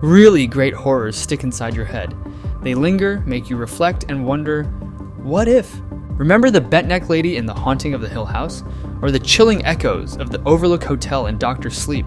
Really great horrors stick inside your head. They linger, make you reflect, and wonder, what if? Remember the bent-neck lady in The Haunting of the Hill House? Or the chilling echoes of the Overlook Hotel in Dr. Sleep?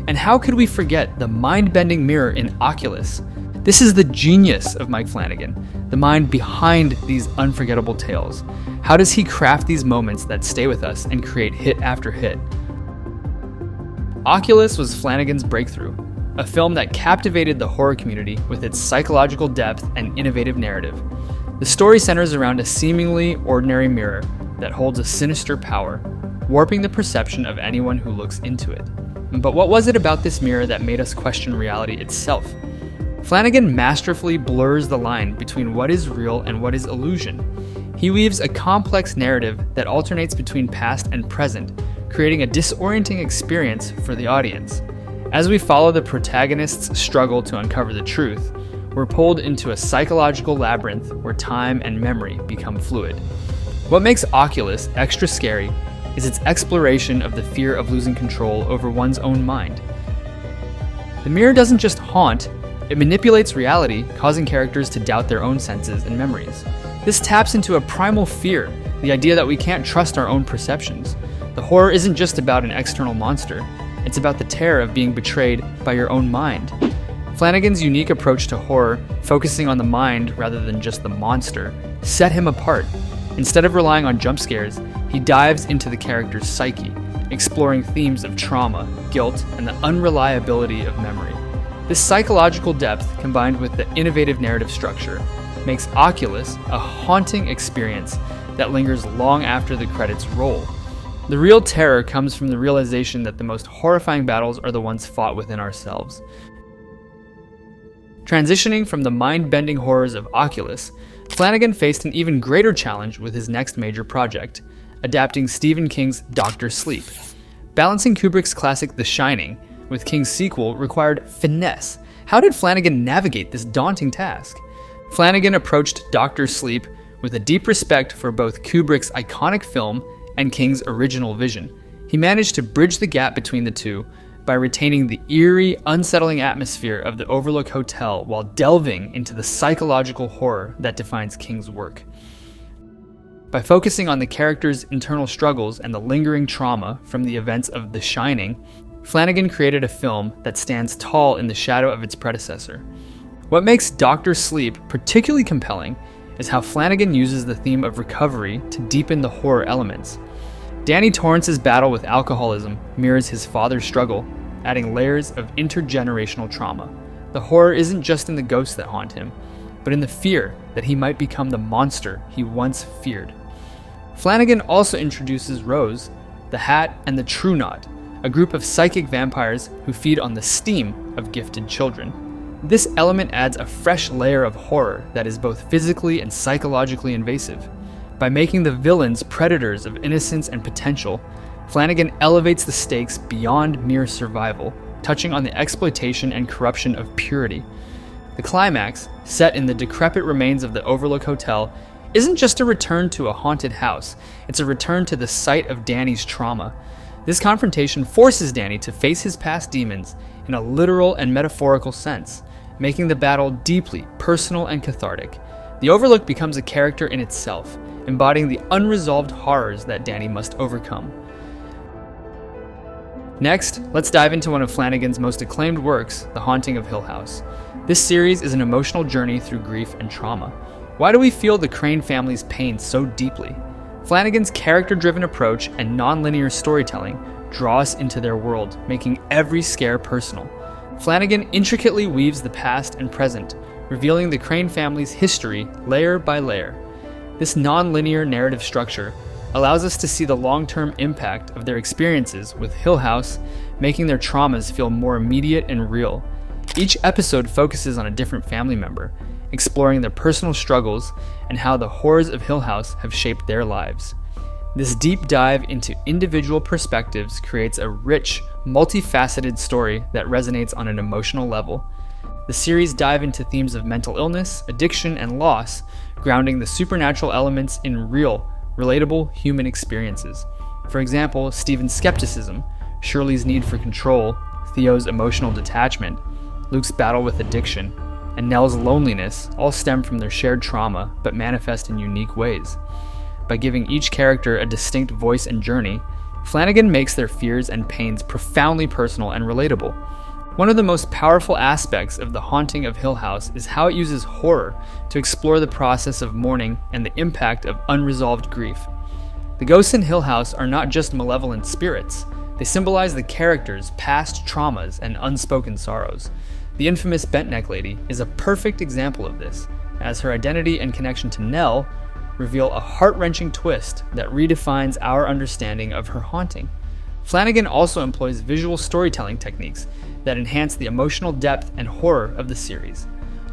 And how could we forget the mind-bending mirror in Oculus? This is the genius of Mike Flanagan, the mind behind these unforgettable tales. How does he craft these moments that stay with us and create hit after hit? Oculus was Flanagan's breakthrough, a film that captivated the horror community with its psychological depth and innovative narrative. The story centers around a seemingly ordinary mirror that holds a sinister power, warping the perception of anyone who looks into it. But what was it about this mirror that made us question reality itself? Flanagan masterfully blurs the line between what is real and what is illusion. He weaves a complex narrative that alternates between past and present, creating a disorienting experience for the audience. As we follow the protagonist's struggle to uncover the truth, we're pulled into a psychological labyrinth where time and memory become fluid. What makes Oculus extra scary is its exploration of the fear of losing control over one's own mind. The mirror doesn't just haunt, it manipulates reality, causing characters to doubt their own senses and memories. This taps into a primal fear, the idea that we can't trust our own perceptions. The horror isn't just about an external monster, it's about the terror of being betrayed by your own mind. Flanagan's unique approach to horror, focusing on the mind rather than just the monster, set him apart. Instead of relying on jump scares, he dives into the character's psyche, exploring themes of trauma, guilt, and the unreliability of memory. This psychological depth, combined with the innovative narrative structure, makes Oculus a haunting experience that lingers long after the credits roll. The real terror comes from the realization that the most horrifying battles are the ones fought within ourselves. Transitioning from the mind-bending horrors of Oculus, Flanagan faced an even greater challenge with his next major project, adapting Stephen King's Dr. Sleep. Balancing Kubrick's classic The Shining with King's sequel required finesse. How did Flanagan navigate this daunting task? Flanagan approached Dr. Sleep with a deep respect for both Kubrick's iconic film and King's original vision. He managed to bridge the gap between the two by retaining the eerie, unsettling atmosphere of the Overlook Hotel while delving into the psychological horror that defines King's work. By focusing on the characters' internal struggles and the lingering trauma from the events of The Shining, Flanagan created a film that stands tall in the shadow of its predecessor. What makes Dr. Sleep particularly compelling is how Flanagan uses the theme of recovery to deepen the horror elements. Danny Torrance's battle with alcoholism mirrors his father's struggle, adding layers of intergenerational trauma. The horror isn't just in the ghosts that haunt him, but in the fear that he might become the monster he once feared. Flanagan also introduces Rose, the Hat, and the True Knot, a group of psychic vampires who feed on the steam of gifted children. This element adds a fresh layer of horror that is both physically and psychologically invasive. By making the villains predators of innocence and potential, Flanagan elevates the stakes beyond mere survival, touching on the exploitation and corruption of purity. The climax, set in the decrepit remains of the Overlook Hotel, isn't just a return to a haunted house, it's a return to the site of Danny's trauma. This confrontation forces Danny to face his past demons in a literal and metaphorical sense, making the battle deeply personal and cathartic. The Overlook becomes a character in itself, embodying the unresolved horrors that Danny must overcome. Next, let's dive into one of Flanagan's most acclaimed works, The Haunting of Hill House. This series is an emotional journey through grief and trauma. Why do we feel the Crane family's pain so deeply? Flanagan's character-driven approach and non-linear storytelling draw us into their world, making every scare personal. Flanagan intricately weaves the past and present, revealing the Crane family's history layer by layer. This non-linear narrative structure allows us to see the long-term impact of their experiences with Hill House, making their traumas feel more immediate and real. Each episode focuses on a different family member, exploring their personal struggles and how the horrors of Hill House have shaped their lives. This deep dive into individual perspectives creates a rich, multifaceted story that resonates on an emotional level. The series dive into themes of mental illness, addiction, and loss, grounding the supernatural elements in real, relatable human experiences. For example, Stephen's skepticism, Shirley's need for control, Theo's emotional detachment, Luke's battle with addiction, and Nell's loneliness all stem from their shared trauma but manifest in unique ways. By giving each character a distinct voice and journey, Flanagan makes their fears and pains profoundly personal and relatable. One of the most powerful aspects of The Haunting of Hill House is how it uses horror to explore the process of mourning and the impact of unresolved grief. The ghosts in Hill House are not just malevolent spirits, they symbolize the characters' past traumas and unspoken sorrows. The infamous Bent-Neck Lady is a perfect example of this, as her identity and connection to Nell reveal a heart-wrenching twist that redefines our understanding of her haunting. Flanagan also employs visual storytelling techniques that enhance the emotional depth and horror of the series.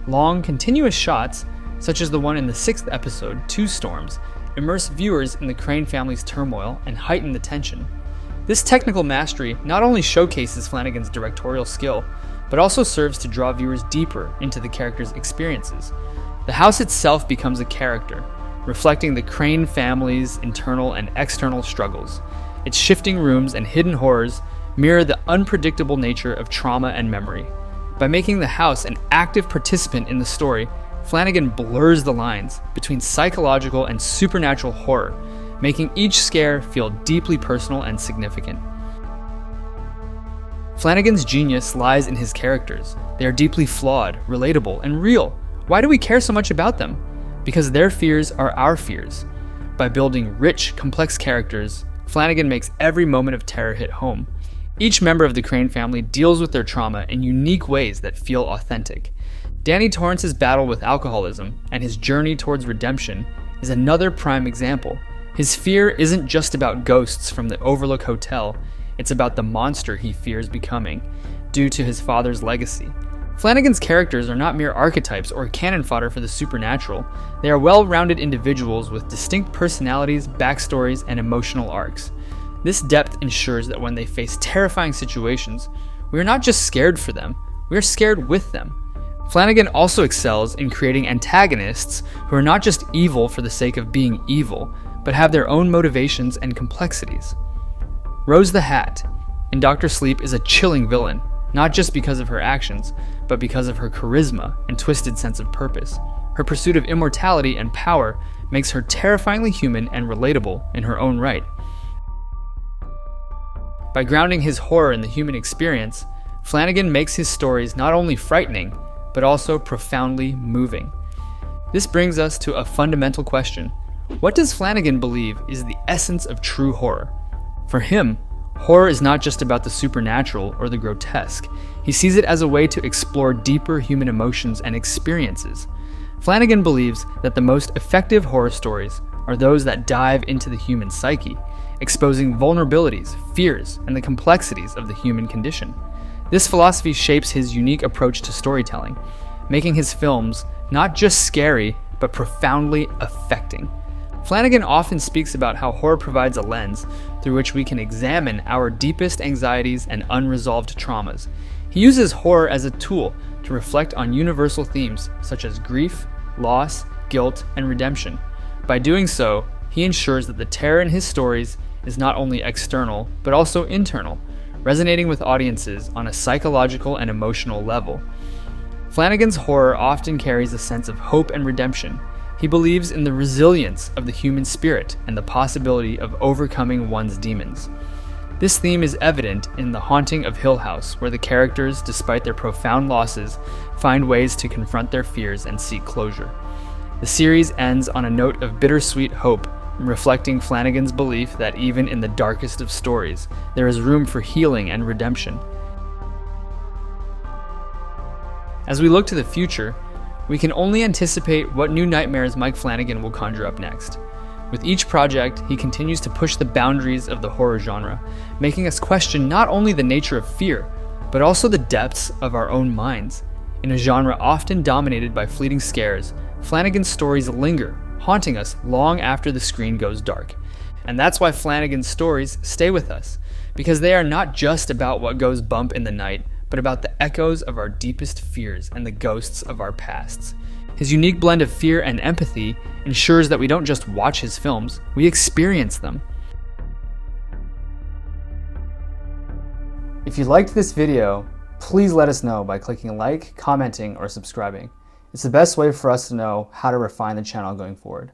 Long, continuous shots, such as the one in the 6th episode, Two Storms, immerse viewers in the Crane family's turmoil and heighten the tension. This technical mastery not only showcases Flanagan's directorial skill, but also serves to draw viewers deeper into the characters' experiences. The house itself becomes a character, reflecting the Crane family's internal and external struggles. Its shifting rooms and hidden horrors mirror the unpredictable nature of trauma and memory. By making the house an active participant in the story, Flanagan blurs the lines between psychological and supernatural horror, making each scare feel deeply personal and significant. Flanagan's genius lies in his characters. They are deeply flawed, relatable, and real. Why do we care so much about them? Because their fears are our fears. By building rich, complex characters, Flanagan makes every moment of terror hit home. Each member of the Crane family deals with their trauma in unique ways that feel authentic. Danny Torrance's battle with alcoholism and his journey towards redemption is another prime example. His fear isn't just about ghosts from the Overlook Hotel, it's about the monster he fears becoming, due to his father's legacy. Flanagan's characters are not mere archetypes or cannon fodder for the supernatural. They are well-rounded individuals with distinct personalities, backstories, and emotional arcs. This depth ensures that when they face terrifying situations, we are not just scared for them, we are scared with them. Flanagan also excels in creating antagonists who are not just evil for the sake of being evil, but have their own motivations and complexities. Rose the Hat in Dr. Sleep is a chilling villain, not just because of her actions, but because of her charisma and twisted sense of purpose. Her pursuit of immortality and power makes her terrifyingly human and relatable in her own right. By grounding his horror in the human experience, Flanagan makes his stories not only frightening, but also profoundly moving. This brings us to a fundamental question. What does Flanagan believe is the essence of true horror? For him, horror is not just about the supernatural or the grotesque. He sees it as a way to explore deeper human emotions and experiences. Flanagan believes that the most effective horror stories are those that dive into the human psyche, exposing vulnerabilities, fears, and the complexities of the human condition. This philosophy shapes his unique approach to storytelling, making his films not just scary, but profoundly affecting. Flanagan often speaks about how horror provides a lens through which we can examine our deepest anxieties and unresolved traumas. He uses horror as a tool to reflect on universal themes such as grief, loss, guilt, and redemption. By doing so, he ensures that the terror in his stories is not only external, but also internal, resonating with audiences on a psychological and emotional level. Flanagan's horror often carries a sense of hope and redemption. He believes in the resilience of the human spirit and the possibility of overcoming one's demons. This theme is evident in The Haunting of Hill House, where the characters, despite their profound losses, find ways to confront their fears and seek closure. The series ends on a note of bittersweet hope, reflecting Flanagan's belief that even in the darkest of stories, there is room for healing and redemption. As we look to the future, we can only anticipate what new nightmares Mike Flanagan will conjure up next. With each project, he continues to push the boundaries of the horror genre, making us question not only the nature of fear, but also the depths of our own minds. In a genre often dominated by fleeting scares, Flanagan's stories linger, haunting us long after the screen goes dark. And that's why Flanagan's stories stay with us, because they are not just about what goes bump in the night, but about the echoes of our deepest fears and the ghosts of our pasts. His unique blend of fear and empathy ensures that we don't just watch his films, we experience them. If you liked this video, Please let us know by clicking like, commenting, or subscribing. It's the best way for us to know how to refine the channel going forward.